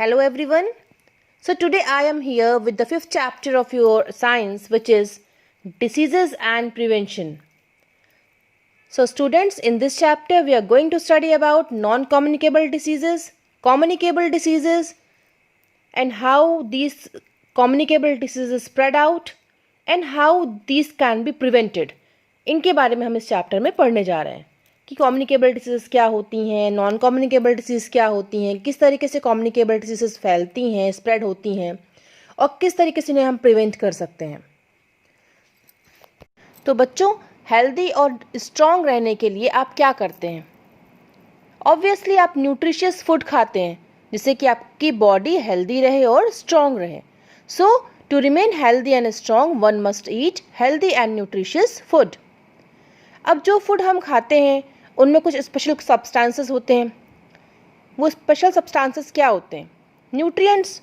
Hello everyone. So today I am here with the fifth chapter of your science, which is diseases and prevention. So students, in this chapter we are going to study about non-communicable diseases, communicable diseases, and how these communicable diseases spread out and how these can be prevented. इनके बारे में हम इस chapter में पढ़ने जा रहे हैं कि कम्युनिकेबल डिसीज़ क्या होती हैं, नॉन कम्युनिकेबल डिसीज़ क्या होती हैं, किस तरीके से कम्युनिकेबल डिसीज़ फैलती हैं, स्प्रेड होती हैं और किस तरीके से इन्हें हम प्रिवेंट कर सकते हैं. तो बच्चों, हेल्दी और स्ट्रॉन्ग रहने के लिए आप क्या करते हैं? ऑब्वियसली आप न्यूट्रिशियस फूड खाते हैं जिससे कि आपकी बॉडी हेल्दी रहे और स्ट्रॉन्ग रहे. So to remain healthy and strong one must eat healthy and nutritious food. अब जो फूड हम खाते हैं उनमें कुछ स्पेशल सब्सटेंसेस होते हैं. वो स्पेशल सब्सटेंसेस क्या होते हैं? न्यूट्रिएंट्स,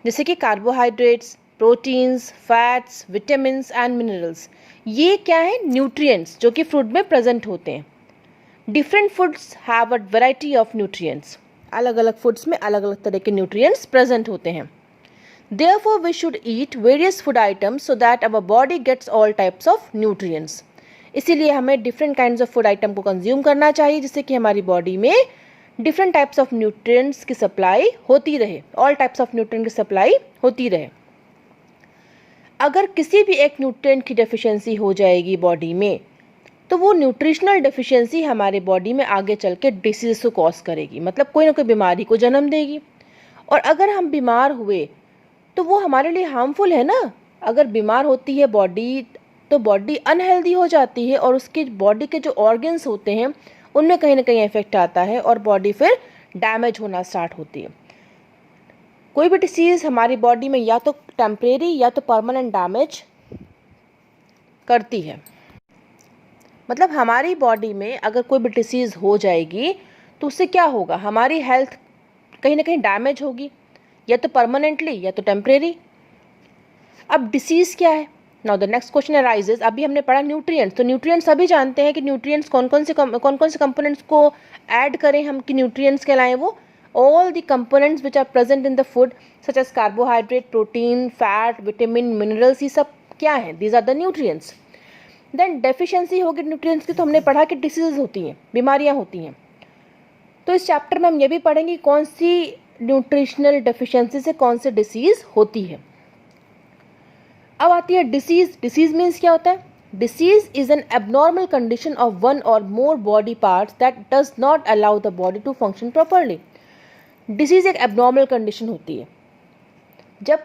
जैसे कि carbohydrates, proteins, fats, vitamins and minerals. ये क्या है? न्यूट्रिएंट्स जो कि फूड में प्रेजेंट होते हैं. Different foods have a variety of nutrients. अलग अलग फूड्स में अलग अलग तरह के न्यूट्रिएंट्स प्रेजेंट होते हैं. Therefore, we should eat various food items so that our body gets all types of nutrients. इसीलिए हमें different kinds of food item को कंज्यूम करना चाहिए जिससे कि हमारी बॉडी में डिफरेंट टाइप्स ऑफ न्यूट्रिएंट्स की सप्लाई होती रहे, ऑल टाइप्स ऑफ न्यूट्रिएंट की सप्लाई होती रहे. अगर किसी भी एक न्यूट्रिएंट की डेफिशिएंसी हो जाएगी बॉडी में तो वो न्यूट्रिशनल डेफिशिएंसी हमारे बॉडी में आगे चल के डिसीज को कॉज करेगी, मतलब कोई ना कोई बीमारी को जन्म देगी. और अगर हम बीमार हुए तो वो हमारे लिए हार्मफुल है ना. अगर बीमार होती है बॉडी तो बॉडी अनहेल्दी हो जाती है और उसके बॉडी के जो ऑर्गन्स होते हैं उनमें कहीं ना कहीं इफेक्ट आता है और बॉडी फिर डैमेज होना स्टार्ट होती है. कोई भी डिसीज़ हमारी बॉडी में या तो टेम्परेरी या तो परमानेंट डैमेज करती है. मतलब हमारी बॉडी में अगर कोई भी डिसीज़ हो जाएगी तो उससे क्या होगा? हमारी हेल्थ कहीं ना कहीं डैमेज होगी, या तो परमानेंटली या तो टेम्परेरी. अब डिसीज़ क्या है? Now the next question arises. अभी हमने पढ़ा न्यूट्रिएंट्स, तो न्यूट्रिएंट्स सभी जानते हैं कि न्यूट्रिएंट्स कौन कौन से कंपोनेंट्स को ऐड करें हम कि न्यूट्रिएंट्स कहलाएं. वो all the components which are present in the food such as carbohydrate, protein, fat, vitamin, minerals, ये सब क्या है? These are the nutrients. Then deficiency होगी न्यूट्रिएंट्स की तो हमने पढ़ा कि डिसीज़ होती हैं, बीमारियाँ होती हैं. तो इस चैप्टर में हम ये भी पढ़ेंगे कौन सी न्यूट्रिशनल डेफिशिएंसी से कौन सी डिसीज़ होती है. अब आती है डिसीज़. डिसीज़ मीन्स क्या होता है? Disease is an abnormal condition of one or more body parts that does not allow the body to function properly. Disease एक एबनॉर्मल कंडीशन होती है जब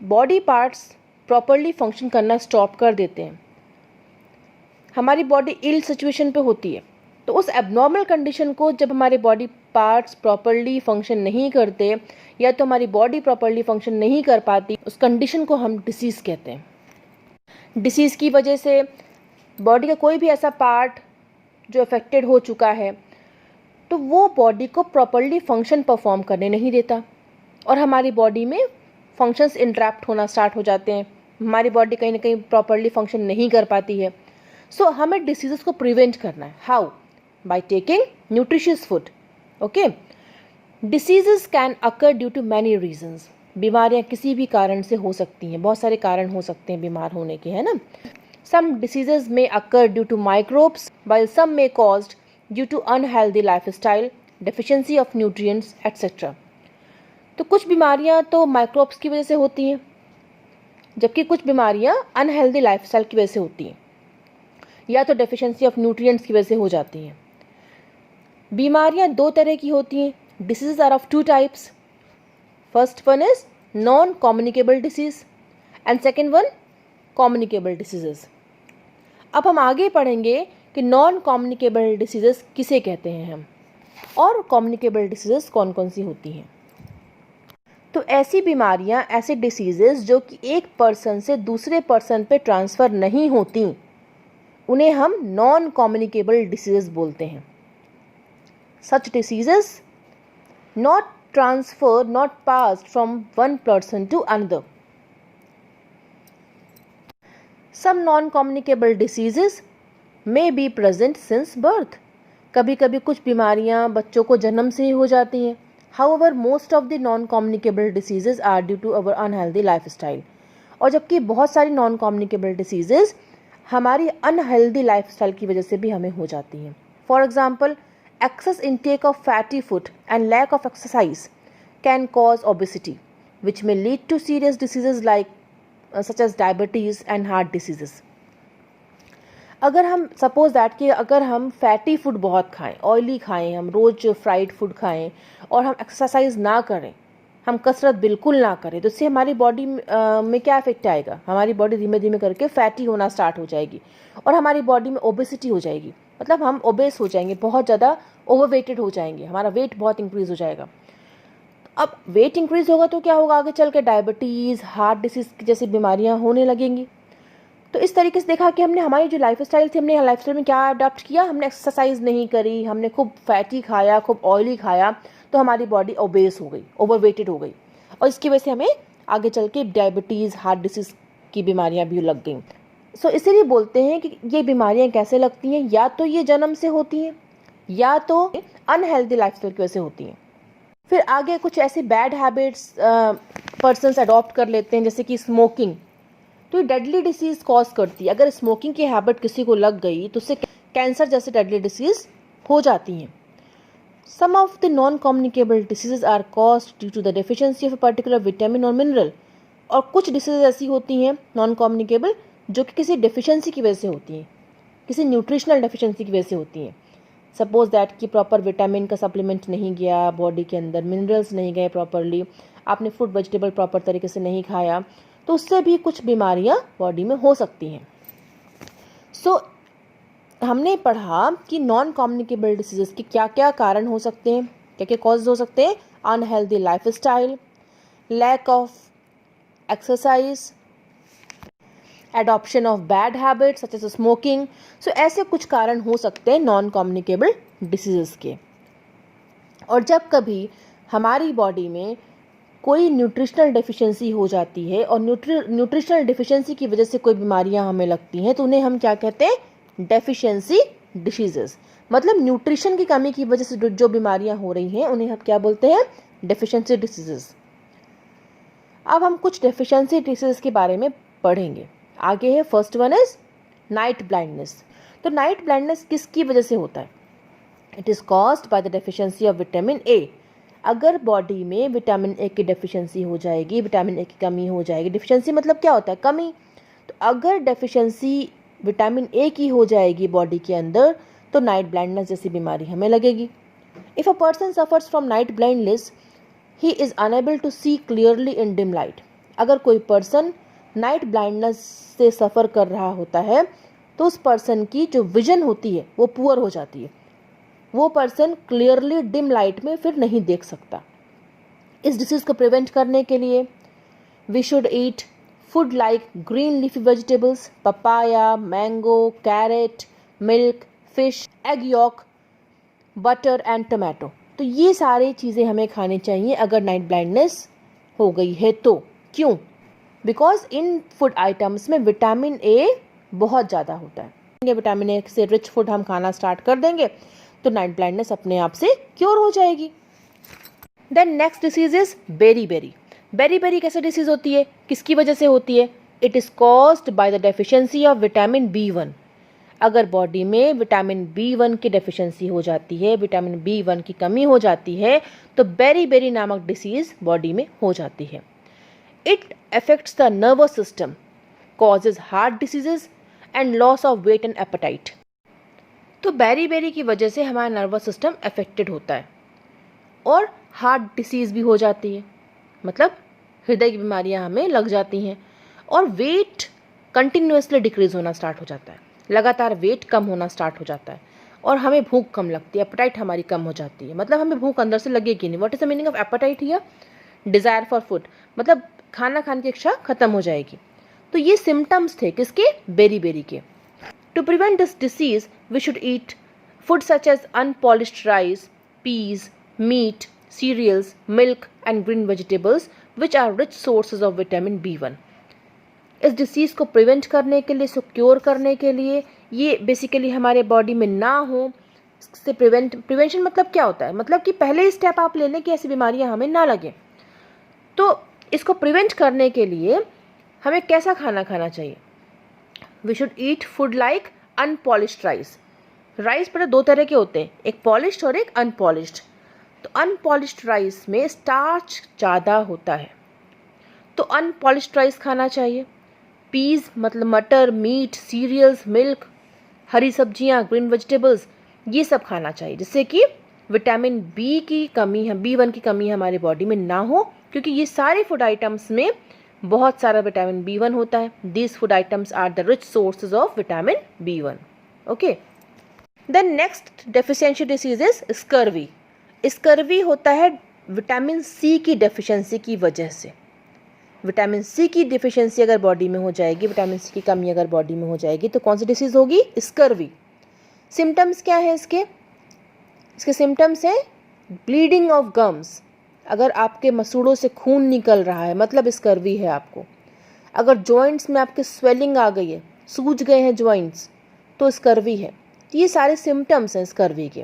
बॉडी पार्ट्स प्रॉपरली फंक्शन करना स्टॉप कर देते हैं, हमारी बॉडी इल सिचुएशन पे होती है. तो उस एबनॉर्मल कंडीशन को जब हमारे बॉडी पार्ट्स प्रॉपरली फंक्शन नहीं करते या तो हमारी बॉडी प्रॉपरली फंक्शन नहीं कर पाती, उस कंडीशन को हम डिसीज़ कहते हैं. डिसीज़ की वजह से बॉडी का कोई भी ऐसा पार्ट जो अफेक्टेड हो चुका है तो वो बॉडी को प्रॉपरली फंक्शन परफॉर्म करने नहीं देता और हमारी बॉडी में फंक्शंस इंटरप्ट होना स्टार्ट हो जाते हैं. हमारी बॉडी कहीं ना कहीं प्रॉपरली फंक्शन नहीं कर पाती है. सो हमें डिसीज़ को प्रिवेंट करना है. How? By taking nutritious food. Okay. Diseases can occur due to many reasons. बीमारियां किसी भी कारण से हो सकती हैं, बहुत सारे कारण हो सकते हैं बीमार होने के, है ना. Some diseases may occur due to microbes while some may caused due to unhealthy lifestyle, deficiency of nutrients, etc. तो कुछ बीमारियां तो माइक्रोब्स की वजह से होती हैं जबकि कुछ बीमारियां अनहेल्दी लाइफस्टाइल की वजह से होती हैं या तो डेफिशिएंसी ऑफ न्यूट्रिएंट्स की वजह से हो जाती हैं. बीमारियां दो तरह की होती हैं. Diseases are of two types. First one is non-communicable disease and second one communicable diseases. अब हम आगे पढ़ेंगे कि non-communicable diseases किसे कहते हैं हम और communicable diseases कौन कौन सी होती हैं. तो ऐसी बीमारियां, ऐसे डिसीजेस जो कि एक पर्सन से दूसरे पर्सन पे ट्रांसफ़र नहीं होती, उन्हें हम non-communicable diseases बोलते हैं. Such diseases not transferred, not passed from one person to another. Some non-communicable diseases may be present since birth. कभी कभी कुछ बीमारियां बच्चों को जन्म से ही हो जाती हैं. However, most of the non-communicable diseases are due to our unhealthy lifestyle. और जबकि बहुत सारी नॉन कम्युनिकेबल डिसीजेज हमारी अनहेल्दी लाइफस्टाइल की वजह से भी हमें हो जाती हैं. For example, excess intake of fatty food and lack of exercise can cause obesity, which may lead to serious diseases like such as diabetes and heart diseases. अगर हम सपोज दैट कि अगर हम फैटी फूड बहुत खाएं, oily खाएं, हम रोज़ fried food खाएं और हम एक्सरसाइज ना करें, हम कसरत बिल्कुल ना करें, तो इससे हमारी बॉडी में क्या इफेक्ट आएगा? हमारी बॉडी धीमे धीमे करके फैटी होना स्टार्ट हो जाएगी और हमारी बॉडी में ओबेसिटी हो जाएगी. मतलब हम ओबेस हो जाएंगे, बहुत ज़्यादा ओवरवेटेड हो जाएंगे, हमारा वेट बहुत इंक्रीज़ हो जाएगा. अब वेट इंक्रीज़ होगा तो क्या होगा? आगे चल के डायबिटीज़, हार्ट डिसीज़ जैसी बीमारियाँ होने लगेंगी. तो इस तरीके से देखा कि हमने हमारी जो लाइफस्टाइल थी, हमने लाइफस्टाइल में क्या अडॉप्ट किया? हमने एक्सरसाइज नहीं करी, हमने खूब फैटी खाया, खूब ऑयली खाया, तो हमारी बॉडी ओबेस हो गई, ओवरवेटेड हो गई और इसकी वजह से हमें आगे चल के डायबिटीज़, हार्ट डिसीज़ की बीमारियां भी लग गई. सो इसीलिए बोलते हैं कि ये बीमारियां कैसे लगती हैं? या तो ये जन्म से होती हैं या तो अनहेल्दी लाइफस्टाइल की वजह से होती हैं. फिर आगे कुछ ऐसी बैड हैबिट्स पर्सन्स अडॉप्ट कर लेते हैं, जैसे कि स्मोकिंग. तो ये डेडली डिसीज़ कॉज करती है. अगर स्मोकिंग की हैबिट किसी को लग गई तो उससे कैंसर जैसे डेडली डिसीज़ हो जाती हैं. Some of the non-communicable diseases are caused due to the deficiency of a particular vitamin or mineral. और कुछ डिसीज़ ऐसी होती हैं नॉन कम्युनिकेबल जो कि किसी डेफिशिएंसी की वजह से होती हैं, किसी न्यूट्रिशनल डेफिशिएंसी की वजह से होती हैं. सपोज दैट कि प्रॉपर विटामिन का सप्लीमेंट नहीं गया बॉडी के अंदर, मिनरल्स नहीं गए प्रॉपरली, आपने फ्रूट वेजिटेबल प्रॉपर तरीके से नहीं खाया, तो उससे भी कुछ बीमारियां बॉडी में हो सकती हैं. सो हमने पढ़ा कि नॉन कम्युनिकेबल डिसीजेस के क्या क्या कारण हो सकते हैं, क्या क्या कॉजेज हो सकते हैं? Unhealthy lifestyle, lack of exercise, adoption of bad habits such as smoking. So ऐसे कुछ कारण हो सकते हैं नॉन कम्युनिकेबल डिसीजेस के. और जब कभी हमारी बॉडी में कोई न्यूट्रिशनल डेफिशिएंसी हो जाती है और न्यूट्रिशनल डेफिशिएंसी की वजह से कोई बीमारियां हमें लगती हैं, तो उन्हें हम क्या कहते हैं? Deficiency diseases. मतलब न्यूट्रिशन की कमी की वजह से जो बीमारियां हो रही हैं उन्हें हम क्या बोलते हैं? Deficiency diseases. अब हम कुछ डेफिशिएंसी डिसीजेस के बारे में पढ़ेंगे. आगे है first one is night blindness. तो नाइट ब्लाइंडनेस किसकी वजह से होता है? It is caused by the deficiency of vitamin A. अगर बॉडी में विटामिन ए की डेफिशिएंसी हो जाएगी, विटामिन ए की कमी हो जाएगी. डेफिशिएंसी मतलब क्या होता है? कमी. तो अगर डेफिशिएंसी विटामिन ए की हो जाएगी बॉडी के अंदर, तो नाइट ब्लाइंडनेस जैसी बीमारी हमें लगेगी. If a person suffers from night blindness, he is unable to see clearly in dim light. अगर कोई पर्सन नाइट ब्लाइंडनेस से सफ़र कर रहा होता है तो उस पर्सन की जो विजन होती है वो पुअर हो जाती है. वो पर्सन क्लियरली डिम लाइट में फिर नहीं देख सकता. इस डिसीज़ को प्रिवेंट करने के लिए we should eat food like green leafy vegetables, papaya, mango, carrot, milk, fish, egg yolk, butter and tomato. तो ये सारी चीज़ें हमें खानी चाहिए अगर नाइट ब्लाइंडनेस हो गई है तो. क्यों? बिकॉज इन फूड आइटम्स में विटामिन ए बहुत ज़्यादा होता है. विटामिन ए से रिच फूड हम खाना स्टार्ट कर देंगे तो नाइट ब्लाइंडनेस अपने आप से क्योर हो जाएगी. Then next disease is beriberi. Beriberi कैसे डिसीज होती है? किसकी वजह से होती है? It is caused by the deficiency of vitamin B1. अगर बॉडी में विटामिन B1 की डेफिशिएंसी हो जाती है, विटामिन B1 की कमी हो जाती है, तो बेरी नामक डिसीज बॉडी में हो जाती है. It affects the nervous system, causes heart diseases and loss of weight and appetite. तो बेरी की वजह से हमारा नर्वस सिस्टम अफेक्टेड होता है और हार्ट डिसीज़ भी हो जाती है. मतलब हृदय की बीमारियां हमें लग जाती हैं और वेट कंटिन्यूसली डिक्रीज होना स्टार्ट हो जाता है. लगातार वेट कम होना स्टार्ट हो जाता है और हमें भूख कम लगती है, एपेटाइट हमारी कम हो जाती है. मतलब हमें भूख अंदर से लगेगी नहीं. What is the meaning of appetite here? Desire for food. मतलब खाना खाने की इच्छा खत्म हो जाएगी. तो ये सिम्टम्स थे किसके? बेरी के. To prevent this disease we should eat food such as unpolished rice, peas, meat, cereals, milk and green vegetables which are rich sources of vitamin B1. इस डिसीज़ को प्रिवेंट करने के लिए, सिक्योर करने के लिए, ये बेसिकली हमारे बॉडी में ना हो, इससे प्रिवेंशन मतलब क्या होता है, मतलब कि पहले ही स्टेप आप ले लें कि ऐसी बीमारियां हमें ना लगें। तो इसको प्रिवेंट करने के लिए हमें कैसा खाना खाना चाहिए? We should eat food like unpolished rice. Rice पता 2 तरह के होते हैं, एक पॉलिश्ड और एक अनपॉलिश्ड। तो अनपॉलिश्ड राइस में स्टार्च ज़्यादा होता है, तो अनपॉलिश्ड राइस खाना चाहिए। पीस मतलब मटर, मीट, सीरियल्स, मिल्क, हरी सब्जियां, ग्रीन वेजिटेबल्स, ये सब खाना चाहिए, जिससे कि विटामिन बी की कमी है, B1 की कमी हमारे बॉडी में ना हो, क्योंकि ये सारे फूड आइटम्स में बहुत सारा विटामिन B1 होता है। These food items are the rich sources of vitamin B1। Okay, then next deficiency disease is scurvy. Scurvy होता है विटामिन C की डेफिशिएंसी की वजह से। विटामिन C की डिफिशिएंसी अगर बॉडी में हो जाएगी, विटामिन C की कमी अगर बॉडी में हो जाएगी, तो कौन सी डिसीज़ होगी? स्कर्वी। सिम्टम्स क्या है इसके? सिम्टम्स है ब्लीडिंग ऑफ गम्स। अगर आपके मसूड़ों से खून निकल रहा है, मतलब स्कर्वी है आपको। अगर जॉइंट्स में आपके स्वेलिंग आ गई है, सूज गए हैं जॉइंट्स, तो स्कर्वी है। ये सारे सिम्टम्स हैं स्कर्वी के।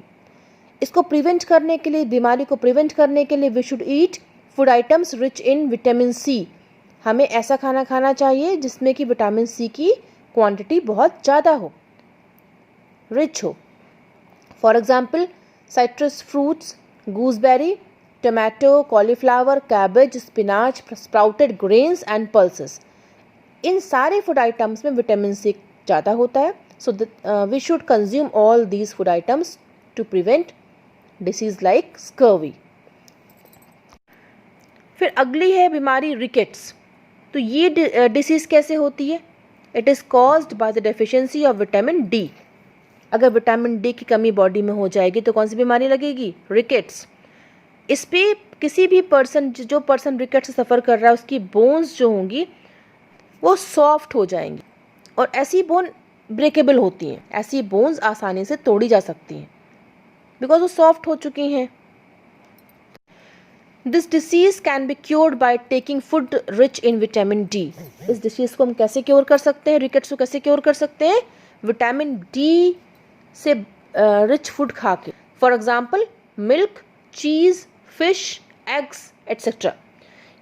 इसको प्रिवेंट करने के लिए, बीमारी को प्रिवेंट करने के लिए we should eat food items rich in vitamin C। हमें ऐसा खाना खाना चाहिए जिसमें कि विटामिन C की क्वांटिटी बहुत ज़्यादा हो, रिच हो। For example citrus fruits, gooseberry, tomato, cauliflower, cabbage, spinach, sprouted grains and pulses. इन सारे फूड आइटम्स में विटामिन C ज़्यादा होता है। So we should consume all these food items to prevent disease like scurvy. फिर अगली है बीमारी रिकेट्स। तो ये डिसीज़ कैसे होती है? It is caused by the deficiency of vitamin D। अगर विटामिन D की कमी बॉडी में हो जाएगी तो कौन सी बीमारी लगेगी? रिकेट्स। इस पे किसी भी पर्सन, जो पर्सन रिकेट से सफ़र कर रहा है, उसकी बोन्स जो होंगी वो सॉफ्ट हो जाएंगी, और ऐसी बोन ब्रेकेबल होती हैं। ऐसी बोन्स आसानी से तोड़ी जा सकती हैं बिकॉज वो सॉफ्ट हो चुकी हैं। This disease can be cured by taking food rich in vitamin D। इस डिसीज को हम कैसे क्योर कर सकते हैं? रिकेट्स को कैसे क्योर कर सकते हैं? विटामिन D से रिच फूड खा के। For example milk, cheese, fish, eggs etcetera.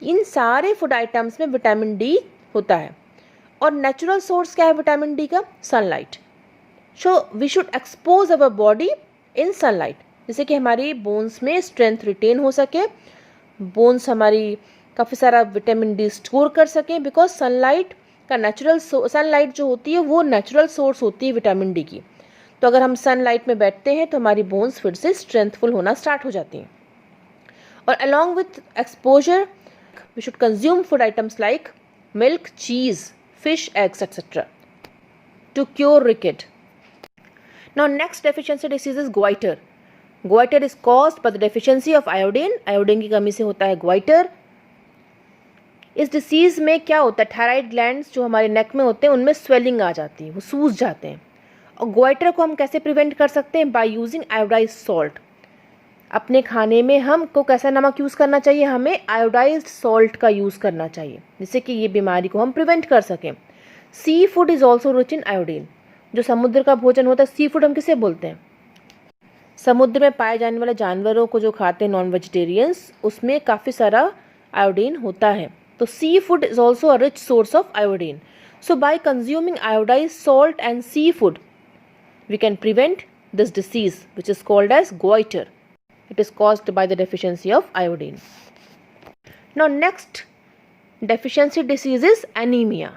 इन सारे फूड आइटम्स में विटामिन D होता है। और नेचुरल सोर्स क्या है विटामिन D का? Sunlight. So we should expose our body in sunlight, जिससे कि हमारी बोन्स में स्ट्रेंथ रिटेन हो सके, बोन्स हमारी काफ़ी सारा विटामिन D स्टोर कर सकें, बिकॉज सनलाइट का सनलाइट जो होती है वो नेचुरल सोर्स होती है विटामिन D की। तो अगर हम सनलाइट में बैठते हैं तो हमारी बोन्स फिर से स्ट्रेंथफुल होना स्टार्ट हो जाती हैं। और along with exposure we should consume food items like milk, cheese, fish, eggs, etc. to cure ricket. Now next deficiency disease is goiter. Goiter is caused by the deficiency of iodine. Iodine की कमी से होता है goiter. इस disease में क्या होता है? थायराइड ग्लैंड्स जो हमारे नेक में होते हैं उनमें स्वेलिंग आ जाती है, वो सूज जाते हैं। और गोइटर को हम कैसे प्रिवेंट कर सकते हैं? By using iodised salt. अपने खाने में हमको कैसा नमक यूज़ करना चाहिए? हमें आयोडाइज्ड सॉल्ट का यूज़ करना चाहिए, जिससे कि ये बीमारी को हम प्रिवेंट कर सकें। Sea food is also rich in iodine. जो समुद्र का भोजन होता है, सी फूड हम किसे बोलते हैं? समुद्र में पाए जाने वाले जानवरों को जो खाते हैं नॉन वेजिटेरियंस, उसमें काफ़ी सारा आयोडीन होता है। तो sea food is also a rich source of iodine. So by consuming iodized salt and sea food we can prevent this disease which is called as goiter. It is caused by the deficiency of iodine. Now next deficiency disease is anemia.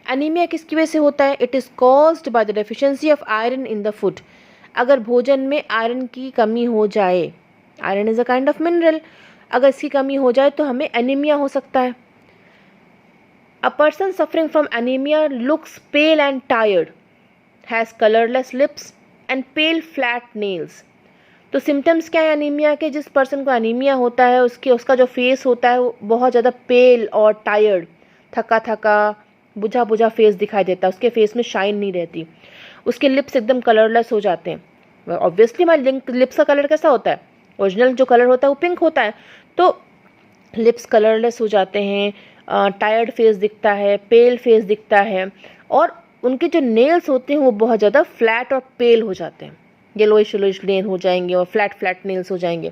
Anemia किसकी वजह से होता है? It is caused by the deficiency of iron in the food. अगर भोजन में iron की कमी हो जाए, iron is a kind of mineral, अगर इसकी कमी हो जाए तो हमें एनीमिया हो सकता है। A person suffering from anemia looks pale and tired, has colorless lips and pale flat nails. तो सिम्टम्स क्या है एनीमिया के? जिस पर्सन को एनीमिया होता है उसका जो फेस होता है वो बहुत ज़्यादा पेल और टायर्ड, थका थका, बुझा बुझा फेस दिखाई देता है। उसके फेस में शाइन नहीं रहती। उसके लिप्स एकदम कलरलेस हो जाते हैं। ऑब्वियसली हमारे लिप्स का कलर कैसा होता है? ओरिजिनल जो कलर होता है वो पिंक होता है। तो लिप्स कलरलेस हो जाते हैं, टायर्ड फेस दिखता है, पेल फेस दिखता है, और उनके जो नेल्स होते हैं वो बहुत ज़्यादा फ्लैट और पेल हो जाते हैं। येलोइश ग्रेन हो जाएंगे और फ्लैट नेल्स हो जाएंगे।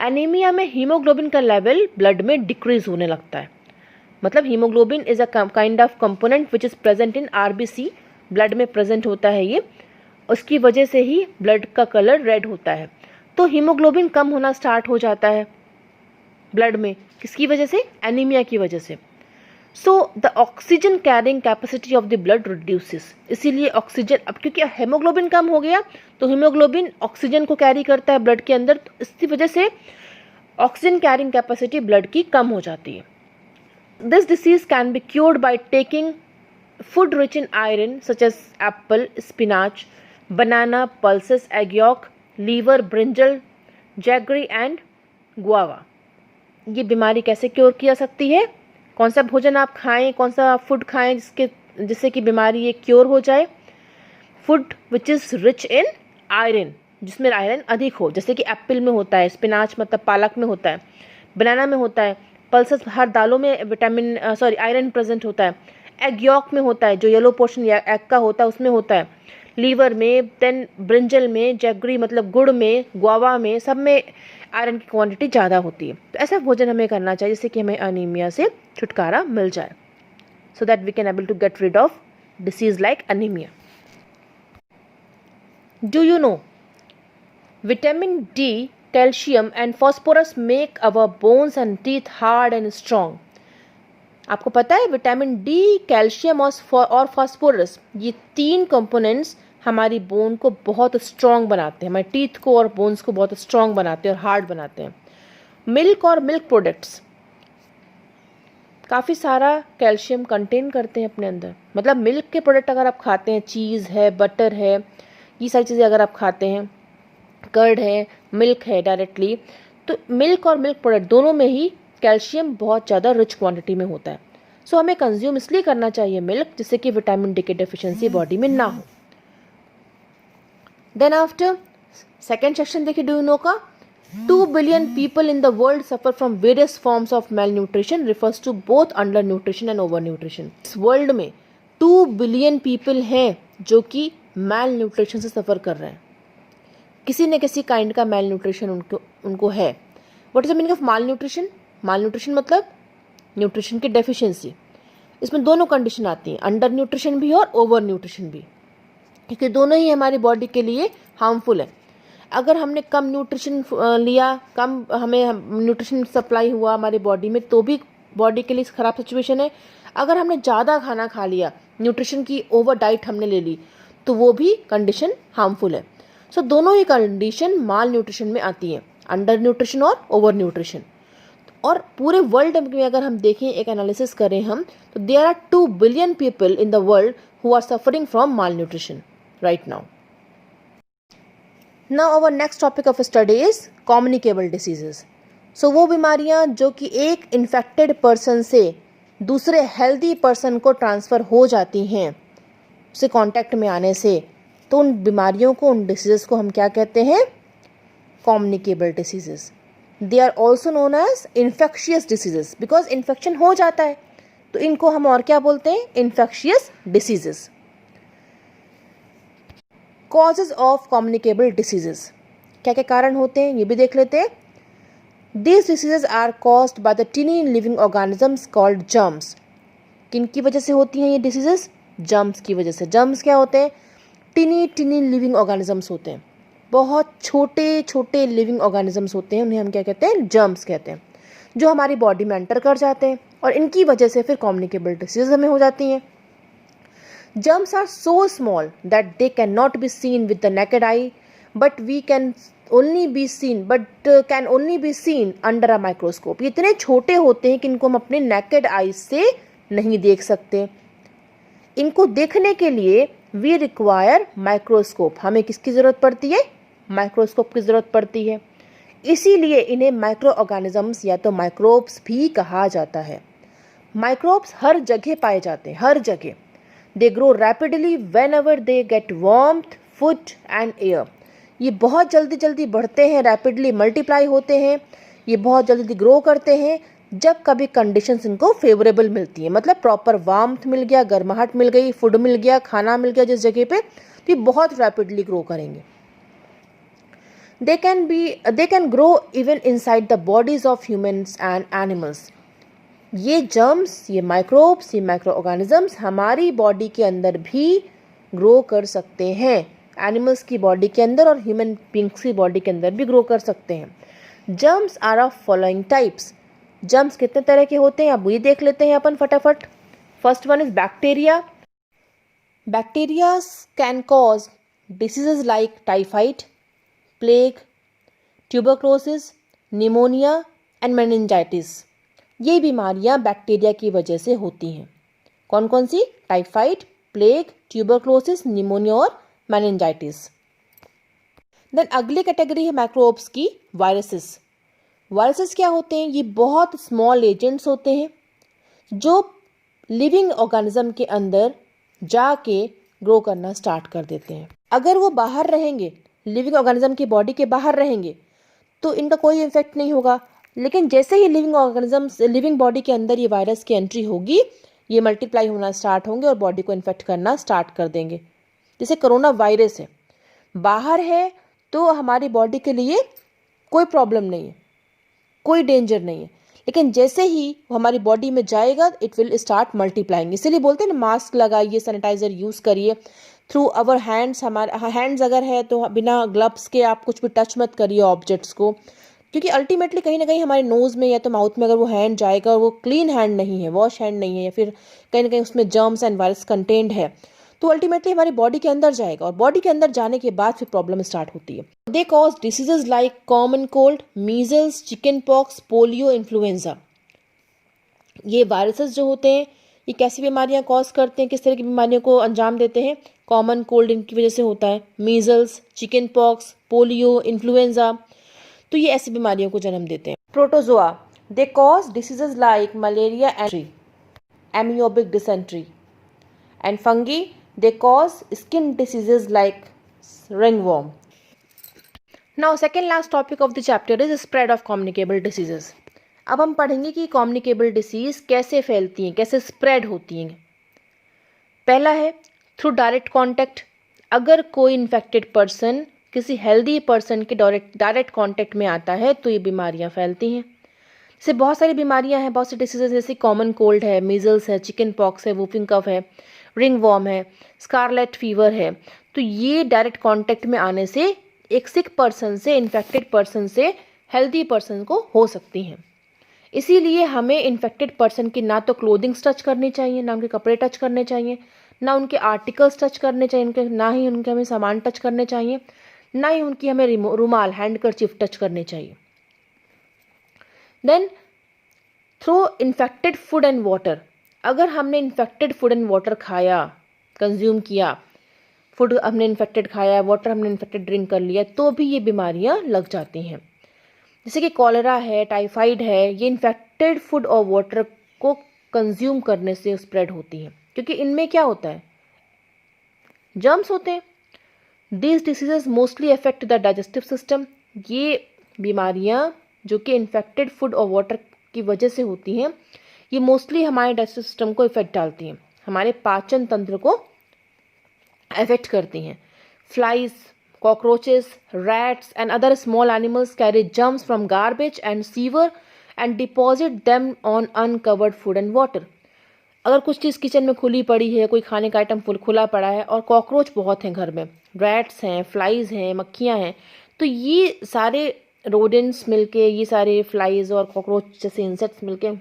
एनीमिया में हीमोग्लोबिन का लेवल ब्लड में डिक्रीज होने लगता है। मतलब haemoglobin is a kind of component which is present in RBC, blood में प्रेजेंट होता है ये, उसकी वजह से ही ब्लड का कलर रेड होता है। तो हीमोग्लोबिन कम होना स्टार्ट हो जाता है ब्लड में, किसकी वजह से? एनीमिया की वजह से। So the oxygen carrying capacity of the blood reduces, इसीलिए ऑक्सीजन, अब क्योंकि हेमोग्लोबिन कम हो गया तो हीमोग्लोबिन ऑक्सीजन को कैरी करता है ब्लड के अंदर, तो इसी वजह से ऑक्सीजन कैरिंग कैपेसिटी ब्लड की कम हो जाती है। This disease can be cured by taking food rich in iron such as apple, spinach, banana, pulses, egg yolk, liver, brinjal, jaggery and guava। ये बीमारी कैसे क्योर किया सकती है? कौन सा भोजन आप खाएं, कौन सा फूड खाएं जिससे कि बीमारी ये क्योर हो जाए? Food which is rich in iron, जिसमें आयरन अधिक हो, जैसे कि एप्पल में होता है, स्पिनाच मतलब पालक में होता है, बनाना में होता है, पल्सेस हर दालों में आयरन प्रेजेंट होता है, एग यॉक में होता है, जो येलो पोर्शन एग का होता है उसमें होता है, लीवर में, देन ब्रिंजल में, जैगरी मतलब गुड़ में, गुआवा में, सब में आयरन की क्वांटिटी ज़्यादा होती है। तो ऐसा भोजन हमें करना चाहिए जिससे कि हमें अनीमिया से छुटकारा मिल जाए, so that we can able to get rid of disease like anaemia. Do you know vitamin D, calcium and phosphorus make our bones and teeth hard and strong. आपको पता है विटामिन डी, कैल्शियम और phosphorus, ये तीन components हमारी bone को बहुत strong बनाते हैं, हमारे टीथ को और बोन्स को बहुत स्ट्रॉन्ग बनाते हैं और हार्ड बनाते हैं। मिल्क और मिल्क प्रोडक्ट्स काफ़ी सारा कैल्शियम कंटेन करते हैं अपने अंदर। मतलब मिल्क के प्रोडक्ट अगर आप खाते हैं, चीज़ है, बटर है, ये सारी चीज़ें अगर आप खाते हैं, कर्ड है, मिल्क है डायरेक्टली, तो मिल्क और मिल्क प्रोडक्ट दोनों में ही कैल्शियम बहुत ज़्यादा रिच क्वांटिटी में होता है। सो हमें कंज्यूम इसलिए करना चाहिए मिल्क, जिससे कि विटामिन डी की डेफिशिएंसी बॉडी में ना हो। देन आफ्टर सेकेंड सेक्शन देखिए, डू यू नो का 2 billion people in the world suffer from various forms of malnutrition, refers to both undernutrition and overnutrition. इस world में 2 billion people हैं जो कि मेल न्यूट्रिशन से सफ़र कर रहे हैं, किसी न किसी काइंड का मेल न्यूट्रिशन उनको है। What is the meaning of mall nutrition? Mall nutrition मतलब न्यूट्रिशन की डेफिशिएंसी। इसमें दोनों कंडीशन आती हैं, अंडर न्यूट्रिशन भी और ओवर न्यूट्रिशन भी, क्योंकि दोनों ही हमारी बॉडी के लिए हार्मफुल है। अगर हमने कम न्यूट्रिशन लिया, कम हमें न्यूट्रिशन सप्लाई हुआ हमारी बॉडी में, तो भी बॉडी के लिए ख़राब सिचुएशन है। अगर हमने ज़्यादा खाना खा लिया, न्यूट्रिशन की ओवर डाइट हमने ले ली, तो वो भी कंडीशन हार्मफुल है। सो दोनों ही कंडीशन माल न्यूट्रिशन में आती हैं, अंडर न्यूट्रिशन और ओवर न्यूट्रिशन। और पूरे वर्ल्ड में अगर हम देखें, एक एनालिसिस करें हम, तो there are 2 billion people in the world who are suffering from malnutrition right now. Now our next topic of study is communicable diseases. So वो बीमारियां जो कि एक इन्फेक्टेड पर्सन से दूसरे हेल्दी पर्सन को ट्रांसफ़र हो जाती हैं उससे कांटेक्ट में आने से, तो उन बीमारियों को, उन डिसीजेस को हम क्या कहते हैं? Communicable diseases. They are also known as infectious diseases, because infection हो जाता है तो इनको हम और क्या बोलते हैं? Infectious diseases. Causes of communicable diseases, क्या क्या कारण होते हैं ये भी देख लेते हैं। These diseases are caused by the tiny living organisms called germs। किन की वजह से होती हैं ये डिसीजेस? जर्म्स की वजह से। जर्म्स क्या होते हैं? टिनी लिविंग ऑर्गेनिजम्स होते हैं, बहुत छोटे छोटे लिविंग ऑर्गेनिजम्स होते हैं, उन्हें हम क्या कहते हैं? जर्म्स कहते हैं, जो हमारी बॉडी में एंटर कर जाते हैं और इनकी वजह से फिर कम्युनिकेबल डिसीजेस हमें हो जाती हैं। Germs are so small that they cannot be seen with the naked eye, but can only be seen under a microscope। ये इतने छोटे होते हैं कि इनको हम अपने naked eye से नहीं देख सकते। इनको देखने के लिए we require microscope। हमें किसकी ज़रूरत पड़ती है? माइक्रोस्कोप की ज़रूरत पड़ती है। इसीलिए इन्हें माइक्रो ऑर्गेनिजम्स या तो माइक्रोब्स भी कहा जाता है। माइक्रोब्स हर जगह पाए जाते हैं, हर जगह। They grow rapidly whenever they get warmth, food and air। ये बहुत जल्दी बढ़ते हैं, रैपिडली मल्टीप्लाई होते हैं, ये बहुत जल्दी ग्रो करते हैं जब कभी कंडीशंस इनको फेवरेबल मिलती है। मतलब प्रॉपर वार्मथ मिल गया, गर्माहट मिल गई, फूड मिल गया, खाना मिल गया जिस जगह पे, तो भी बहुत रैपिडली ग्रो करेंगे। They can grow even inside the bodies of humans and animals. ये जर्म्स, ये माइक्रोब्स, ये माइक्रो ऑर्गेनिजम्स हमारी बॉडी के अंदर भी ग्रो कर सकते हैं। एनिमल्स की बॉडी के अंदर और ह्यूमन बींग्स की बॉडी के अंदर भी ग्रो कर सकते हैं। Germs are of following types. Germs कितने तरह के होते हैं अब ये देख लेते हैं अपन फटाफट। First one is bacteria. Bacteria can cause diseases like typhoid, plague, tuberculosis, pneumonia and meningitis. ये बीमारियां बैक्टीरिया की वजह से होती हैं। कौन कौन सी? टाइफाइड, प्लेग, ट्यूबरक्लोसिस, निमोनिया और मेनिंजाइटिस। देन अगली कैटेगरी है माइक्रोब्स की, वायरसेस। वायरसेस क्या होते हैं? ये बहुत स्मॉल एजेंट्स होते हैं जो लिविंग ऑर्गेनिज्म के अंदर जाके ग्रो करना स्टार्ट कर देते हैं। अगर वो बाहर रहेंगे, लिविंग ऑर्गेनिज्म की बॉडी के बाहर रहेंगे, तो इनका कोई इफेक्ट नहीं होगा। लेकिन जैसे ही लिविंग बॉडी के अंदर ये वायरस की एंट्री होगी, ये मल्टीप्लाई होना स्टार्ट होंगे और बॉडी को इन्फेक्ट करना स्टार्ट कर देंगे। जैसे कोरोना वायरस है, बाहर है तो हमारी बॉडी के लिए कोई प्रॉब्लम नहीं है, कोई डेंजर नहीं है, लेकिन जैसे ही हमारी बॉडी में जाएगा इट विल स्टार्ट मल्टीप्लाइंग। इसीलिए बोलते हैं ना, मास्क लगाइए, सैनिटाइजर यूज़ करिए थ्रू अवर हैंड्स। हमारे हैंड्स अगर है तो बिना ग्लव्स के आप कुछ भी टच मत करिए ऑब्जेक्ट्स को, क्योंकि अल्टीमेटली कहीं ना कहीं हमारे नोज़ में या तो माउथ में अगर वो हैंड जाएगा और वो क्लीन हैंड नहीं है, वॉश हैंड नहीं है, या फिर कहीं ना कहीं उसमें जर्म्स एंड वायरस कंटेंट है, तो अल्टीमेटली हमारी बॉडी के अंदर जाएगा और बॉडी के अंदर जाने के बाद फिर प्रॉब्लम स्टार्ट होती है। दे cause diseases like common cold, measles, chicken pox, polio, influenza. ये वायरसेस जो होते हैं ये कैसी बीमारियां कॉज करते हैं, किस तरह की बीमारियों को अंजाम देते हैं? कॉमन कोल्ड इनकी वजह से होता है, measles, chicken pox, polio, influenza, तो ये ऐसी बीमारियों को जन्म देते हैं। Protozoa, they cause diseases like malaria and amoebic dysentery. And fungi, they cause skin diseases like ringworm. Now second last topic of the chapter is spread of communicable diseases. अब हम पढ़ेंगे कि कम्युनिकेबल डिसीज कैसे फैलती हैं, कैसे spread होती हैं। पहला है थ्रू डायरेक्ट कांटेक्ट। अगर कोई इन्फेक्टेड पर्सन किसी हेल्दी पर्सन के डायरेक्ट कांटेक्ट में आता है तो ये बीमारियां फैलती हैं। जैसे बहुत सारी बीमारियां हैं, बहुत सी डिसीजेज, जैसे कॉमन कोल्ड है, मीजल्स है, चिकन पॉक्स है, वूफिंग कफ है, रिंग वॉर्म है, स्कारलेट फीवर है। तो ये डायरेक्ट कांटेक्ट में आने से एक सिक पर्सन से, इन्फेक्टेड पर्सन से हेल्दी पर्सन को हो सकती हैं। इसीलिए हमें इन्फेक्टेड पर्सन की ना तो क्लोथिंग्स टच करनी चाहिए, ना उनके कपड़े टच करने चाहिए, ना उनके आर्टिकल्स टच करने चाहिए, ना ही उनके हमें सामान टच करने चाहिए, ना ही उनकी हमें रुमाल, हैंडकरचीफ टच करने चाहिए। Then through infected food and water. अगर हमने इन्फेक्टेड फूड एंड वाटर खाया, कंज्यूम किया, फूड हमने इन्फेक्टेड खाया, वाटर हमने इन्फेक्टेड ड्रिंक कर लिया, तो भी ये बीमारियां लग जाती हैं। जैसे कि कॉलेरा है, टाइफाइड है, ये इन्फेक्टेड फूड और वाटर को कंज्यूम करने से स्प्रेड होती हैं, क्योंकि इनमें क्या होता है? जर्म्स होते हैं। These diseases mostly affect the digestive system। ये बीमारियां जो कि इन्फेक्टेड फूड और वाटर की वजह से होती हैं, ये मोस्टली हमारे डाइजेस्टिव सिस्टम को इफेक्ट डालती हैं, हमारे पाचन तंत्र को अफेक्ट करती हैं। Flies, cockroaches, rats and other small animals carry germs from garbage and sewer and deposit them on uncovered food and water। अगर कुछ चीज़ किचन में खुली पड़ी है, कोई खाने का आइटम खुला पड़ा है और कॉकरोच बहुत हैं घर में, रैट्स हैं, फ्लाइज हैं, मक्खियाँ हैं, तो ये सारे रोडेंट्स मिलके, ये सारे फ्लाइज और कॉकरोच जैसे इंसेक्ट्स मिलके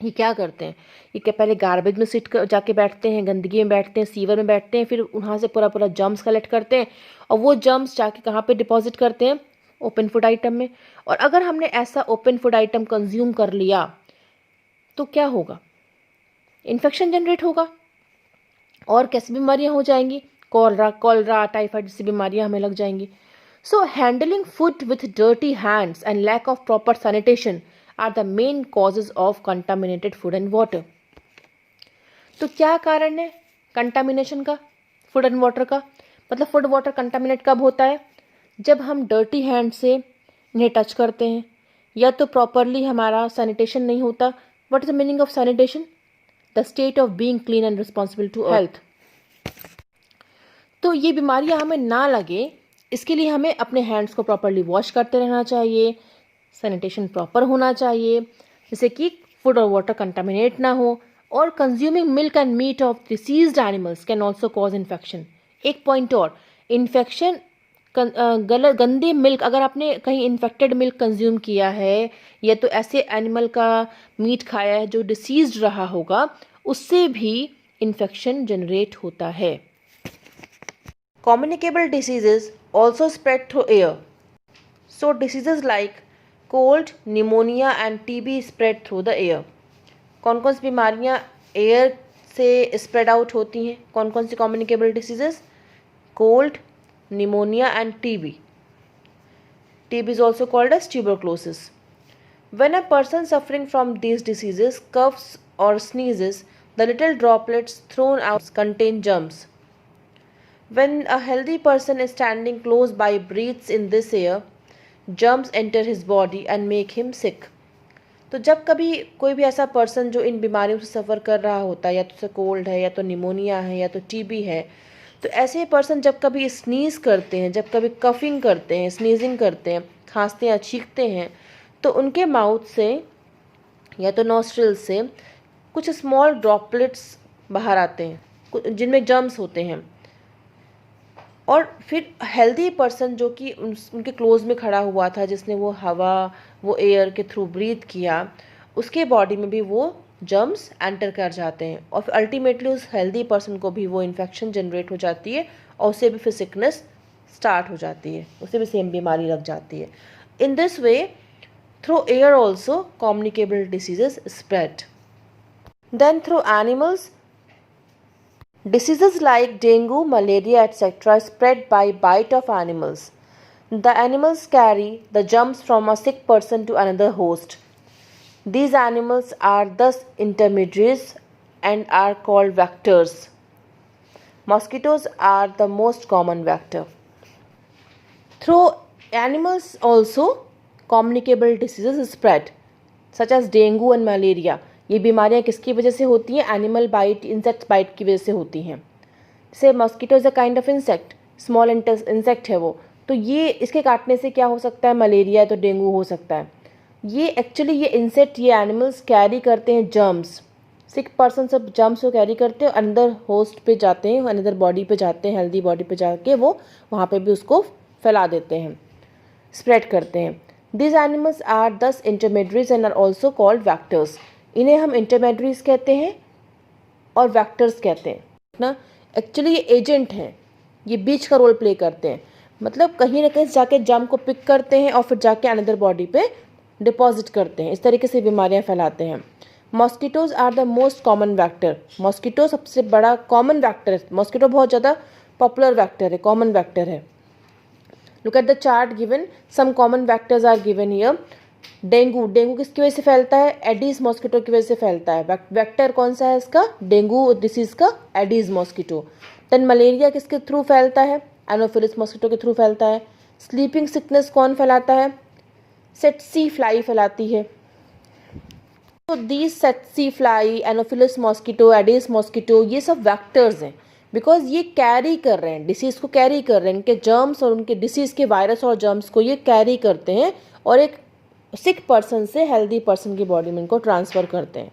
ये क्या करते हैं? ये क्या पहले गार्बेज में सिट कर जाके बैठते हैं, गंदगी में बैठते हैं, सीवर में बैठते हैं, फिर वहाँ से पूरा जर्म्स कलेक्ट करते हैं और वो जर्म्स जाके कहाँ पे डिपॉजिट करते हैं? ओपन फूड आइटम में। और अगर हमने ऐसा ओपन फूड आइटम कंज्यूम कर लिया तो क्या होगा? इन्फेक्शन जनरेट होगा और कैसी बीमारियां हो जाएंगी? कॉलरा, टाइफाइड जैसी बीमारियां हमें लग जाएंगी। So handling food with dirty hands and lack of proper sanitation are the main causes of contaminated food and water. तो क्या कारण है कंटामिनेशन का, फूड एंड वाटर का? मतलब फूड वाटर कंटामिनेट कब होता है? जब हम डर्टी हैंड से इन्हें टच करते हैं, या तो प्रॉपरली हमारा सैनिटेशन नहीं होता। What is the meaning of sanitation? The state of being clean and responsible to health. तो ये बीमारियां हमें ना लगे, इसके लिए हमें अपने हैंड्स को प्रॉपरली वॉश करते रहना चाहिए, सैनिटेशन प्रॉपर होना चाहिए, जैसे कि फूड और वाटर कंटामिनेट ना हो, और consuming milk and meat of diseased animals can also cause infection. एक पॉइंट और, इन्फेक्शन गलत गंदे मिल्क, अगर आपने कहीं इन्फेक्टेड मिल्क कंज्यूम किया है या तो ऐसे एनिमल का मीट खाया है जो डिसीज्ड रहा होगा, उससे भी इन्फेक्शन जनरेट होता है। Communicable diseases also spread through air. So diseases like cold, pneumonia and TB spread through the air. कौन कौन सी बीमारियाँ एयर से स्प्रेड आउट होती हैं? कौन कौन सी communicable diseases? Cold, pneumonia and TB. TB is also called as tuberculosis. When a person suffering from these diseases coughs or sneezes, the little droplets thrown out contain germs. When a healthy person is standing close by breathes in this air, germs enter his body and make him sick. तो जब कभी कोई भी ऐसा person जो इन बीमारियों से सफ़र कर रहा होता है, या तो कोल्ड है, या तो निमोनिया है, या तो टीबी है, तो ऐसे पर्सन जब कभी स्नीज़ करते हैं, जब कभी कफिंग करते हैं, स्नीजिंग करते हैं, खांसते हैं, छींकते हैं, तो उनके माउथ से या तो नॉस्ट्रिल से कुछ स्मॉल ड्रॉपलेट्स बाहर आते हैं जिनमें जर्म्स होते हैं, और फिर हेल्दी पर्सन जो कि उनके क्लोज में खड़ा हुआ था, जिसने वो हवा, वो एयर के थ्रू ब्रीथ किया, उसके बॉडी में भी वो जर्म्स एंटर कर जाते हैं, और फिर अल्टीमेटली उस हेल्दी पर्सन को भी वो इन्फेक्शन जनरेट हो जाती है, और उसे भी फिर सिकनेस स्टार्ट हो जाती है, उसे भी सेम बीमारी लग जाती है। In this way through air also communicable diseases spread. Then through animals, diseases like dengue, malaria, etc. spread by bite of animals. The animals carry the germs from a sick person to another host. These animals are thus intermediaries and are called vectors. Mosquitoes are the most common vector. Through animals also communicable diseases spread, such as dengue and malaria. ये बीमारियाँ किसकी वजह से होती हैं? Animal bite, insect bite की वजह से होती हैं। जैसे mosquito is a kind of insect, small insect है वो, तो ये इसके काटने से क्या हो सकता है? मलेरिया है तो डेंगू हो सकता है। ये एक्चुअली ये इंसेक्ट, ये एनिमल्स कैरी करते हैं जर्म्स, सिक पर्सन सब जर्म्स को कैरी करते हैं, अंदर होस्ट पे जाते हैं, अनदर बॉडी पे जाते हैं, हेल्दी बॉडी पे जाके वो वहाँ पे भी उसको फैला देते हैं, स्प्रेड करते हैं। This animals are thus intermediates and are also called vectors. इन्हें हम इंटरमीडिएट्स कहते हैं और वैक्टर्स कहते हैं ना। एक्चुअली ये एजेंट हैं, ये बीच का रोल प्ले करते हैं, मतलब कहीं ना कहीं जाके जर्म को पिक करते हैं और फिर जाके अनदर बॉडी पे डिपॉजिट करते हैं, इस तरीके से बीमारियां फैलाते हैं। Mosquitoes are the most common vector. Mosquito सबसे बड़ा कॉमन वैक्टर है। मॉस्किटो बहुत ज़्यादा पॉपुलर वैक्टर है, कॉमन वैक्टर है। Look at the chart given, some common vectors are given here. Dengue, dengue किसकी वजह से फैलता है? एडीज मॉस्किटो की वजह से फैलता है। वेक्टर कौन सा है इसका? डेंगू डिसीज का एडीज मॉस्किटो। देन मलेरिया किसके थ्रू फैलता है? एनोफिलिस मॉस्किटो के थ्रू फैलता है। स्लीपिंग सिकनेस कौन फैलाता है? सेट्सी फ्लाई फैलाती है। तो these tsetse fly, Anopheles mosquito, Aedes mosquito, ये सब वैक्टर्स हैं, बिकॉज ये कैरी कर रहे हैं, डिसीज़ को कैरी कर रहे हैं, इनके जर्म्स और उनके डिसीज़ के वायरस और जर्म्स को ये कैरी करते हैं और एक सिक पर्सन से हेल्दी पर्सन की बॉडी में इनको ट्रांसफ़र करते हैं।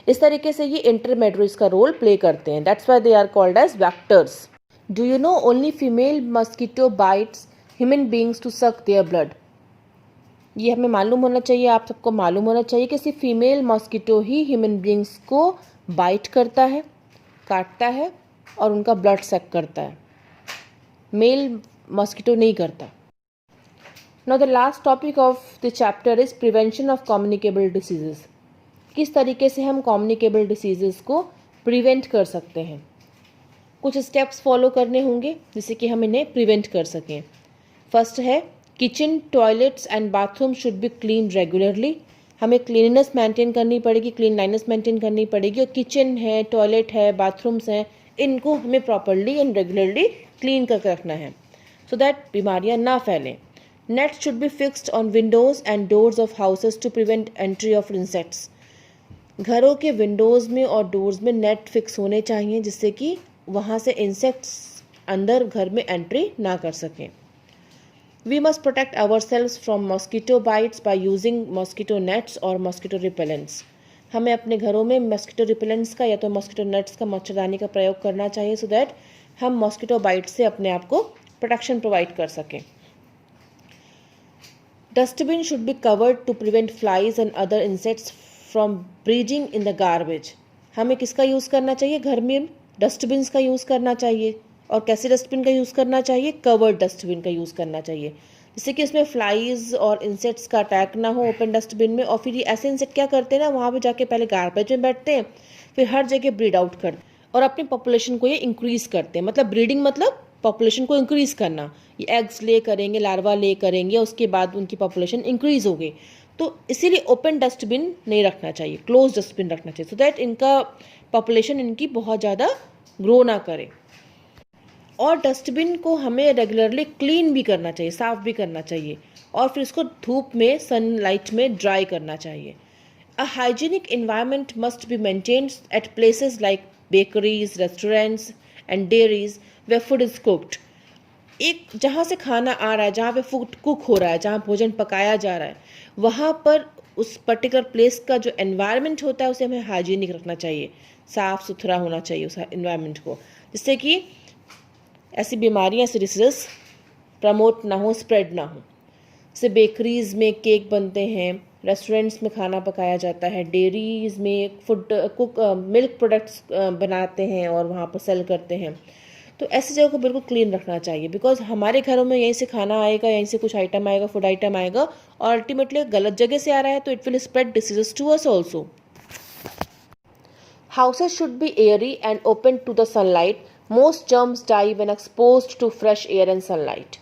इस तरीके से ये इंटरमीडिएट्स का रोल प्ले करते हैं। That's why they are called as vectors. Do you know only female mosquito bites human beings to suck their blood. ये हमें मालूम होना चाहिए, आप सबको मालूम होना चाहिए कि सिर्फ फीमेल मस्कीटो ही ह्यूमन बींग्स को बाइट करता है, काटता है और उनका ब्लड सक करता है, मेल मस्कीटो नहीं करता। Now the last topic of the chapter is prevention of communicable diseases. किस तरीके से हम communicable diseases को प्रिवेंट कर सकते हैं। कुछ स्टेप्स फॉलो करने होंगे जिससे कि हम इन्हें प्रिवेंट कर सकें। फर्स्ट है, kitchen, toilets and bathroom should be clean regularly. हमें क्लीननेस मेंटेन करनी पड़ेगी, क्लीनलाइनेस मेंटेन करनी पड़ेगी, और किचन है, टॉयलेट है, बाथरूम्स हैं, इनको हमें प्रॉपरली एंड रेगुलरली क्लीन करके रखना है सो दैट बीमारियाँ ना फैलें। Nets should be fixed on windows and doors of houses to prevent entry of insects. घरों के विंडोज़ में और डोर्स में नेट फिक्स होने चाहिए जिससे कि वहाँ से इंसेक्ट्स अंदर घर में एंट्री ना कर सकें। We must protect ourselves from mosquito bites by using mosquito nets और मॉस्किटो रिपेलेंट्स। हमें अपने घरों में मॉस्किटो रिपेलेंट्स का या तो मॉस्किटो नेट्स का, मच्छरदानी का प्रयोग करना चाहिए सो दैट हम मॉस्किटो बाइट से अपने आप को प्रोटेक्शन प्रोवाइड कर सकें। Dustbin should be covered to prevent flies and other insects from breeding in the garbage. हमें किसका यूज़ करना चाहिए? घर में डस्टबिन का यूज़ करना चाहिए। और कैसे डस्टबिन का यूज़ करना चाहिए? कवर्ड डस्टबिन का यूज़ करना चाहिए, जिससे कि उसमें फ्लाइज और इंसेक्ट्स का अटैक ना हो ओपन डस्टबिन में। और फिर ये ऐसे इंसेक्ट क्या करते हैं ना, वहाँ पे जाके पहले गार्बेज में बैठते हैं, फिर हर जगह ब्रीड आउट करते हैं और अपनी पॉपुलेशन को ये इंक्रीज़ करते हैं। मतलब ब्रीडिंग मतलब पॉपुलेशन को इंक्रीज़ करना। ये एग्स ले करेंगे, लार्वा ले करेंगे, उसके बाद उनकी पॉपुलेशन इंक्रीज़ होगी। तो इसीलिए ओपन डस्टबिन नहीं रखना चाहिए, क्लोज डस्टबिन रखना चाहिए सो दैट इनका पॉपुलेशन इनकी बहुत ज़्यादा ग्रो ना करे। और डस्टबिन को हमें रेगुलरली क्लीन भी करना चाहिए, साफ़ भी करना चाहिए, और फिर इसको धूप में, सनलाइट में ड्राई करना चाहिए। A hygienic environment must be maintained at places like bakeries, restaurants and dairies where food is cooked. एक जहाँ से खाना आ रहा है, जहाँ पे फूड कुक हो रहा है, जहाँ भोजन पकाया जा रहा है, वहाँ पर उस पर्टिकुलर प्लेस का जो एनवायरनमेंट होता है उसे हमें हाइजीनिक रखना चाहिए, साफ़ सुथरा होना चाहिए उस एनवायरनमेंट को, जिससे कि ऐसी बीमारियाँ, ऐसे डिसीजेस प्रमोट ना हो, स्प्रेड ना हो। जैसे बेकरीज़ में केक बनते हैं, रेस्टोरेंट्स में खाना पकाया जाता है, डेयरीज़ में फूड मिल्क प्रोडक्ट्स बनाते हैं और वहाँ पर सेल करते हैं। तो ऐसी जगह को बिल्कुल क्लीन रखना चाहिए, बिकॉज हमारे घरों में यहीं से खाना आएगा, यहीं से कुछ आइटम आएगा, फूड आइटम आएगा, और अल्टीमेटली गलत जगह से आ रहा है तो it will spread diseases to us also. Houses should be airy and open to the sunlight. Most germs die when exposed to fresh air and sunlight.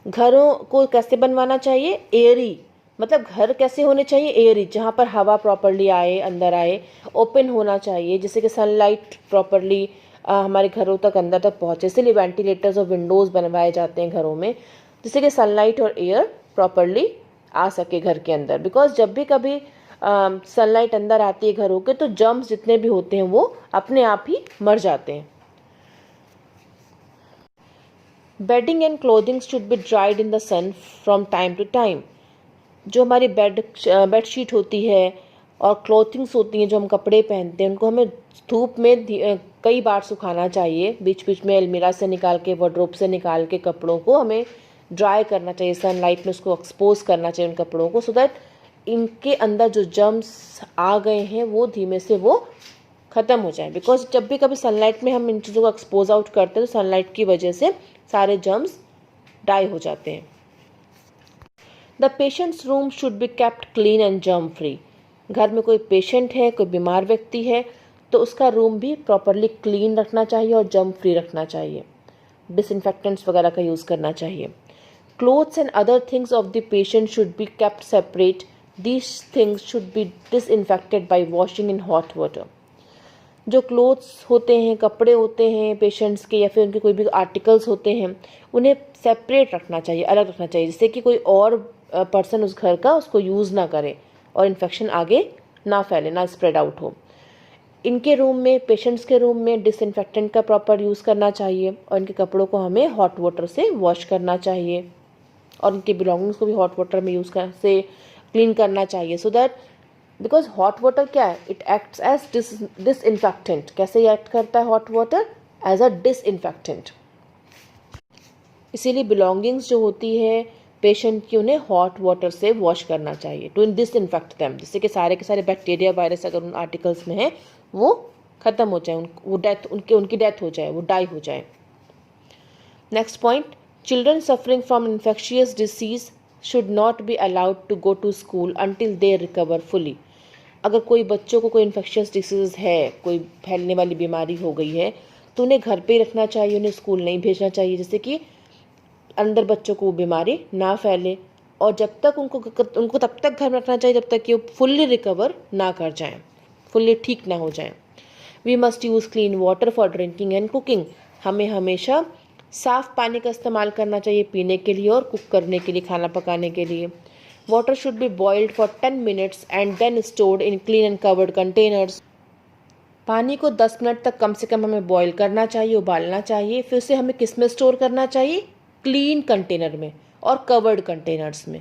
घरों को कैसे बनवाना चाहिए? एयरी, मतलब घर कैसे होने चाहिए? एयरी, जहाँ पर हवा प्रॉपरली आए, अंदर आए, ओपन होना चाहिए, जिससे कि सनलाइट प्रॉपरली हमारे घरों तक, अंदर तक पहुँचे। इसलिए वेंटिलेटर्स और विंडोज़ बनवाए जाते हैं घरों में, जिससे कि सनलाइट और एयर प्रॉपरली आ सके घर के अंदर। बिकॉज जब भी कभी सनलाइट अंदर आती है घरों के, तो जर्म्स जितने भी होते हैं वो अपने आप ही मर जाते हैं। Bedding and clothing should be dried in the sun from time to time. जो हमारी बेडशीट होती है और क्लोथिंग्स होती हैं, जो हम कपड़े पहनते हैं, उनको हमें धूप में कई बार सुखाना चाहिए। बीच बीच में अलमीरा से निकाल के, वार्डरोब से निकाल के कपड़ों को हमें ड्राई करना चाहिए, सनलाइट में उसको एक्सपोज करना चाहिए उन कपड़ों को, सो दैट इनके अंदर जो जर्म्स आ गए हैं वो धीमे से वो ख़त्म हो जाए। बिकॉज जब भी कभी सनलाइट में हम इन चीज़ों को एक्सपोज आउट करते हैं तो सनलाइट की वजह से सारे जर्म्स डाई हो जाते हैं। The patients room should be kept clean and germ free. घर में कोई पेशेंट है, कोई बीमार व्यक्ति है, तो उसका रूम भी प्रॉपरली क्लीन रखना चाहिए और जर्म फ्री रखना चाहिए। डिसइंफेक्टेंट्स वगैरह का यूज़ करना चाहिए। Clothes and other things of the patient should be kept separate. These things should be disinfected by washing in hot water. जो क्लोथ्स होते हैं, कपड़े होते हैं पेशेंट्स के, या फिर उनके कोई भी आर्टिकल्स होते हैं, उन्हें सेपरेट रखना चाहिए, अलग रखना चाहिए, जिससे कि कोई और पर्सन उस घर का उसको यूज़ ना करे और इन्फेक्शन आगे ना फैले, ना स्प्रेड आउट हो। इनके रूम में, पेशेंट्स के रूम में डिसइंफेक्टेंट का प्रॉपर यूज़ करना चाहिए और इनके कपड़ों को हमें हॉट वाटर से वॉश करना चाहिए और उनके बिलोंगिंग्स को भी हॉट वाटर में यूज़ से क्लीन करना चाहिए, so that, because hot water क्या है? It acts as disinfectant. कैसे एक्ट करता है hot water? As a disinfectant. इसीलिए बिलोंगिंग्स जो होती है पेशेंट की, उन्हें हॉट वाटर से वॉश करना चाहिए टू डिसइंफेक्ट देम, जिससे कि सारे के सारे बैक्टीरिया, वायरस अगर उन आर्टिकल्स में है वो ख़त्म हो जाए, वो डेथ, उनकी डेथ हो जाए, वो डाई हो जाए। Next point, children suffering from infectious disease should not be allowed to go to school until they recover fully. अगर कोई बच्चों को कोई इन्फेक्शियस डिसीज़ है, कोई फैलने वाली बीमारी हो गई है, तो उन्हें घर पे ही रखना चाहिए, उन्हें स्कूल नहीं भेजना चाहिए, जिससे कि अंदर बच्चों को वो बीमारी ना फैले। और जब तक उनको तब तक घर में रखना चाहिए जब तक कि वो फुल्ली रिकवर ना कर जाएं, फुल्ली ठीक ना हो जाएं। We must use clean water for drinking and cooking. हमें हमेशा साफ़ पानी का इस्तेमाल करना चाहिए पीने के लिए और कुक करने के लिए, खाना पकाने के लिए। Water should be boiled for 10 minutes and then stored in clean and covered containers. पानी को 10 मिनट तक कम से कम हमें बॉईल करना चाहिए, उबालना चाहिए। फिर उसे हमें किस में स्टोर करना चाहिए? क्लीन कंटेनर में और कवर्ड कंटेनर्स में,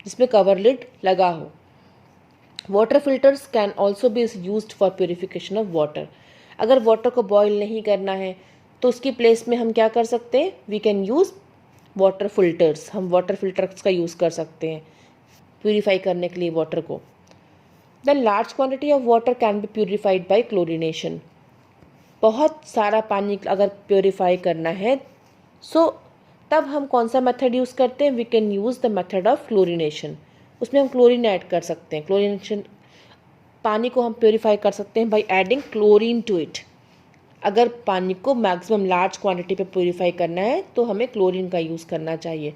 जिसमें कवर लिड लगा हो। Water filters can also be used for purification of water. अगर वाटर को बॉईल नहीं करना है तो उसकी प्लेस में हम क्या कर सकते हैं? We can use water filters. हम वाटर फिल्टर्स का यूज़ कर सकते हैं प्यूरीफाई करने के लिए वाटर को। Then large quantity of water can be purified by chlorination. बहुत सारा पानी अगर प्योरीफाई करना है तब हम कौन सा मेथड यूज़ करते हैं? We can use the method of chlorination. उसमें हम क्लोरीन ऐड कर सकते हैं। क्लोरीनेशन, पानी को हम प्योरीफाई कर सकते हैं by adding chlorine to it. अगर पानी को मैक्सिमम लार्ज क्वांटिटी पे प्योरीफाई करना है तो हमें क्लोरीन का यूज़ करना चाहिए।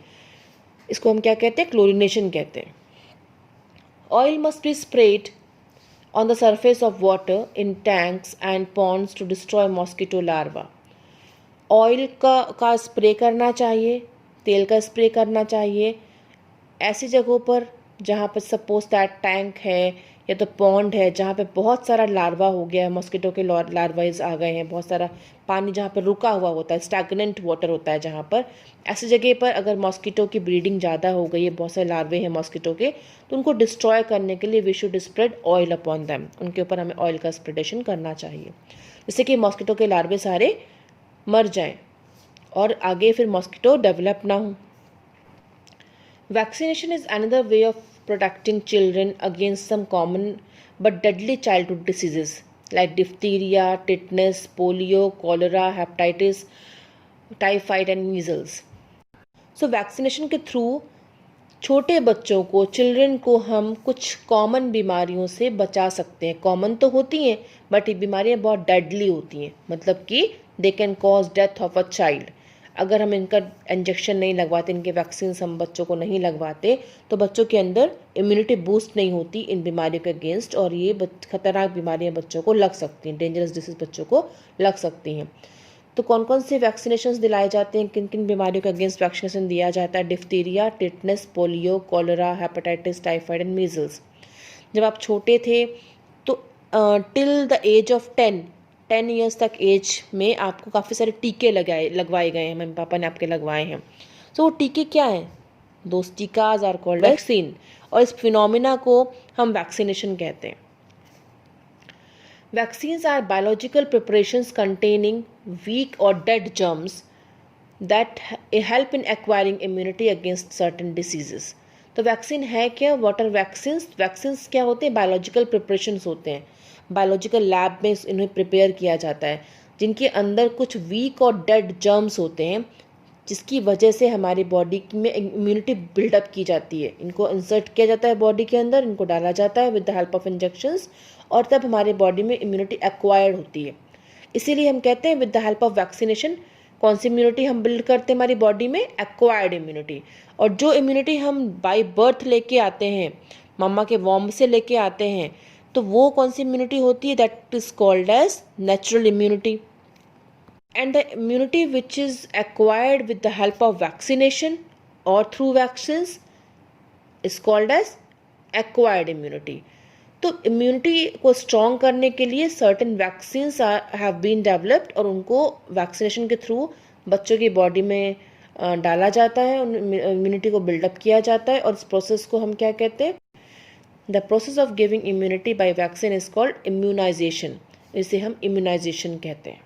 इसको हम क्या कहते हैं? क्लोरीनेशन कहते हैं। Oil must be spread on the surface of water in tanks and ponds to destroy mosquito larvae. Oil का स्प्रे करना चाहिए, तेल का स्प्रे करना चाहिए ऐसी जगहों पर जहाँ पर सपोज दैट टैंक है या तो पॉन्ड है, जहाँ पे बहुत सारा लार्वा हो गया है, मॉस्किटो के लार्वाइज आ गए हैं, बहुत सारा पानी जहाँ पर रुका हुआ होता है, स्टैग्नेंट वाटर होता है जहाँ पर, ऐसी जगह पर अगर मॉस्किटो की ब्रीडिंग ज़्यादा हो गई है, बहुत सारे लार्वे हैं मॉस्किटो के, तो उनको डिस्ट्रॉय करने के लिए we should spread oil upon them. उनके ऊपर हमें ऑयल का स्प्रेडेशन करना चाहिए जिससे कि मॉस्किटो के लार्वे सारे मर जाएं और आगे फिर मॉस्किटो डेवलप ना हो। Vaccination is another way of protecting children against some common but deadly childhood diseases like diphtheria, tetanus, polio, cholera, hepatitis, typhoid and measles. So vaccination के थ्रू छोटे बच्चों को, चिल्ड्रन को हम कुछ कॉमन बीमारियों से बचा सकते हैं। कॉमन तो होती हैं बट ये बीमारियाँ बहुत डेडली होती हैं, मतलब कि they can cause death of a child. अगर हम इनका इंजेक्शन नहीं लगवाते, इनके वैक्सीन हम बच्चों को नहीं लगवाते तो बच्चों के अंदर इम्यूनिटी बूस्ट नहीं होती इन बीमारियों के अगेंस्ट और ये खतरनाक बीमारियां बच्चों को लग सकती हैं, डेंजरस डिसीज बच्चों को लग सकती हैं। तो कौन कौन से वैक्सीनेशंस दिलाए जाते हैं, किन किन बीमारियों के अगेंस्ट वैक्सीनेशन दिया जाता है? Diphtheria, tetanus, polio, cholera, hepatitis, typhoid and measles. जब आप छोटे थे तो till the age of 10 years तक एज में आपको काफ़ी सारे टीके लगवाए गए हैं, मम्मी पापा ने आपके लगवाए हैं। सो वो टीके क्या हैं? दोज टीकाज आर कॉल्ड वैक्सीन और इस फिनोमिना को हम वैक्सीनेशन कहते हैं। Vaccines are biological preparations containing weak or dead germs that help in acquiring immunity against certain diseases. तो वैक्सीन है क्या? वाटर वैक्सीन्स क्या होते हैं? बायोलॉजिकल प्रिपरेशंस होते हैं, बायोलॉजिकल लैब में इन्हें प्रिपेयर किया जाता है, जिनके अंदर कुछ वीक और डेड जर्म्स होते हैं जिसकी वजह से हमारी बॉडी में इम्यूनिटी बिल्डअप की जाती है। इनको इंसर्ट किया जाता है बॉडी के अंदर, इनको डाला जाता है with the help of injections और तब हमारी बॉडी में इम्यूनिटी एक्वायर्ड होती है। इसीलिए हम कहते हैं with the help of vaccination कौन सी इम्यूनिटी हम बिल्ड करते हैं हमारी बॉडी में? Acquired immunity. और जो इम्यूनिटी हम बाय बर्थ लेके आते हैं, मम्मा के वॉर्म से लेके आते हैं, तो वो कौन सी इम्यूनिटी होती है? That is called as natural immunity. And the immunity which is acquired with the help of vaccination or through vaccines is called as acquired immunity. तो इम्यूनिटी को स्ट्रॉन्ग करने के लिए certain vaccines have been developed और उनको vaccination के through बच्चों की बॉडी में डाला जाता है, उन इम्यूनिटी को बिल्डअप किया जाता है और इस प्रोसेस को हम क्या कहते हैं? The process of giving immunity by vaccine is called immunisation. इसे हम इम्यूनाइजेशन कहते हैं।